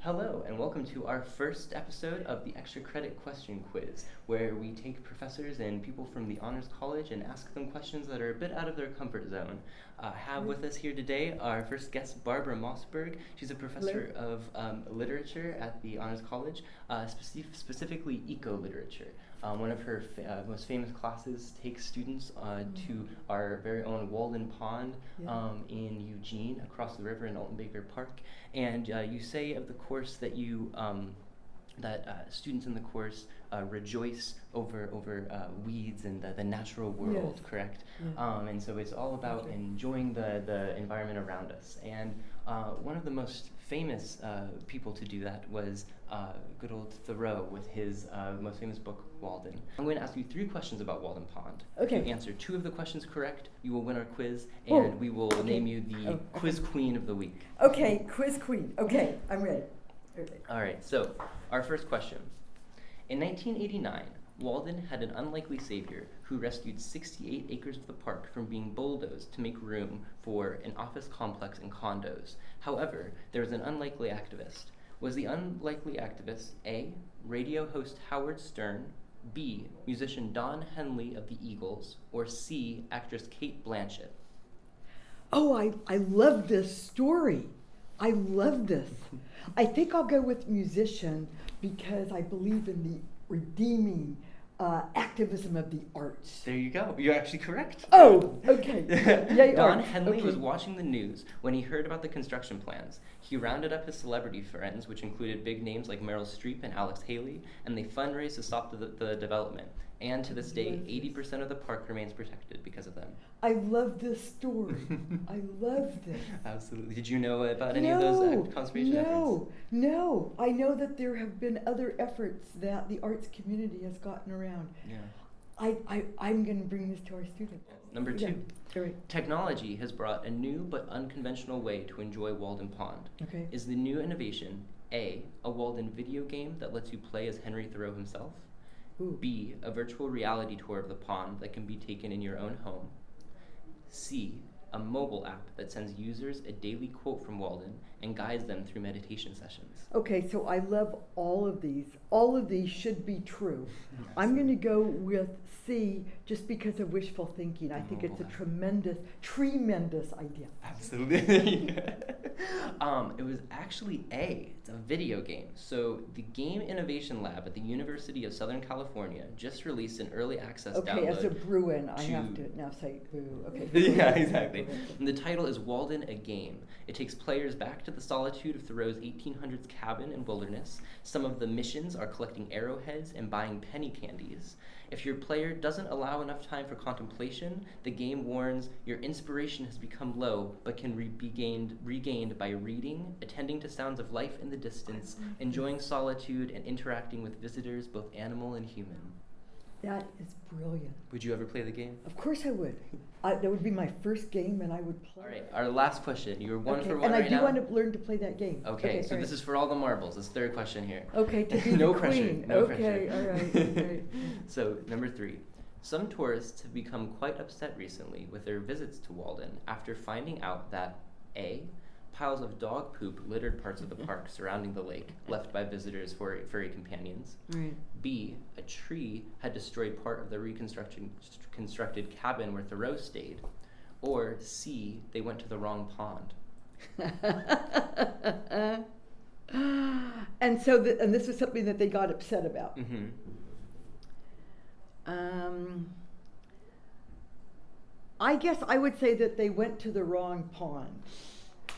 Hello, and welcome to our first episode of the Extra Credit Question Quiz, where we take professors and people from the Honors College and ask them questions that are a bit out of their comfort zone. Have with us here today our first guest, Barbara Mossberg. She's a professor of literature at the Honors College, specifically eco-literature. One of her most famous classes takes students to our very own Walden Pond in Eugene, across the river in Alton Baker Park. And you say of the course that students in the course rejoice over weeds and the natural world, correct? And so it's all about enjoying the environment around us. And one of the most famous people to do that was good old Thoreau with his most famous book, Walden. I'm going to ask you 3 questions about Walden Pond. Okay. If you answer 2 of the questions correct, you will win our quiz, and we will name you the Quiz Queen of the Week. Okay, Quiz Queen. Okay, I'm ready. Okay. All right, so our first question. In 1989, Walden had an unlikely savior who rescued 68 acres of the park from being bulldozed to make room for an office complex and condos. However, there was an unlikely activist. Was the unlikely activist A, radio host Howard Stern, B, musician Don Henley of the Eagles, or C, actress Cate Blanchett? Oh, I love this story. I love this. I think I'll go with musician because I believe in the redeeming activism of the arts. There you go. You're actually correct. Oh, okay. Yay, Don art. Henley Okay. was watching the news when he heard about the construction plans. He rounded up his celebrity friends, which included big names like Meryl Streep and Alex Haley, and they fundraised to stop the development. And to this day, 80% of the park remains protected because of them. I love this story. I love this. Absolutely. Did you know about any of those conservation efforts? No. I know that there have been other efforts that the arts community has gotten around. Yeah. I'm going to bring this to our students. Number 2. Yeah. All right. Technology has brought a new but unconventional way to enjoy Walden Pond. Okay. Is the new innovation A, a Walden video game that lets you play as Henry Thoreau himself? Ooh. B, a virtual reality tour of the pond that can be taken in your own home? C, a mobile app that sends users a daily quote from Walden and guides them through meditation sessions? Okay, so I love all of these. All of these should be true. I'm going to go with C just because of wishful thinking. I think it's a tremendous idea. Absolutely. It was actually A. It's a video game. So the Game Innovation Lab at the University of Southern California just released an early access download. Okay, as a Bruin, I have to now say boo. Okay. Yeah, exactly. And the title is Walden A Game. It takes players back to the solitude of Thoreau's 1800s cabin and wilderness. Some of the missions are collecting arrowheads and buying penny candies. If your player doesn't allow enough time for contemplation, the game warns your inspiration has become low but can be regained by reading, attending to sounds of life in the distance, enjoying solitude, and interacting with visitors, both animal and human. That is brilliant. Would you ever play the game? Of course I would. That would be my first game and I would play. All right, our last question. You're one for one and right I do now. want to learn to play that game. Okay, so this is for all the marbles. This third question here. Okay, to be no the pressure. queen. No okay, pressure. all right. All right. So, number 3. Some tourists have become quite upset recently with their visits to Walden after finding out that A, piles of dog poop littered parts of the park surrounding the lake, left by visitors for furry companions. Right. B, a tree had destroyed part of the constructed cabin where Thoreau stayed. Or C, they went to the wrong pond. And so, and this was something that they got upset about. Mm-hmm. I guess I would say that they went to the wrong pond.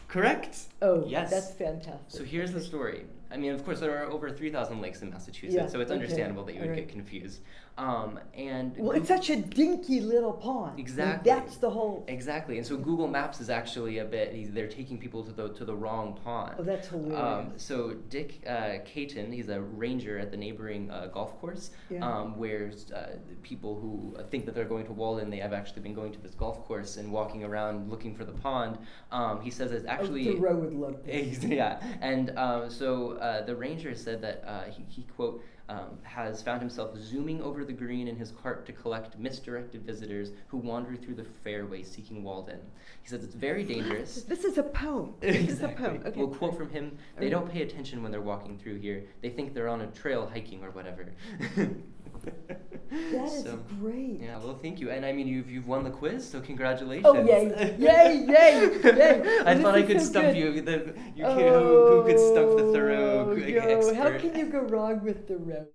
Correct. Oh, yes. That's fantastic. So here's the story. I mean, of course, there are over 3,000 lakes in Massachusetts, so it's understandable that you would get confused. Well, it's such a dinky little pond. Exactly. That's the whole. Exactly, and so Google Maps is actually they're taking people to the wrong pond. Oh, that's hilarious. So Dick Caton, he's a ranger at the neighboring golf course, where people who think that they're going to Walden, they have actually been going to this golf course and walking around looking for the pond. He says it's actually. Thoreau would love this. Yeah, and so the ranger said that he quote, has found himself zooming over the green in his cart to collect misdirected visitors who wander through the fairway seeking Walden. He says it's very dangerous. This is a poem. Exactly. This is a poem. Okay. We'll quote from him, they don't pay attention when they're walking through here. They think they're on a trail hiking or whatever. That is great. Yeah, well, thank you. And I mean, you've won the quiz, so congratulations. Oh, yay, yay, yay, yay. I thought I This could is so stump good. you. Who could stump the Thoreau Oh, expert? how can you go wrong with Thoreau?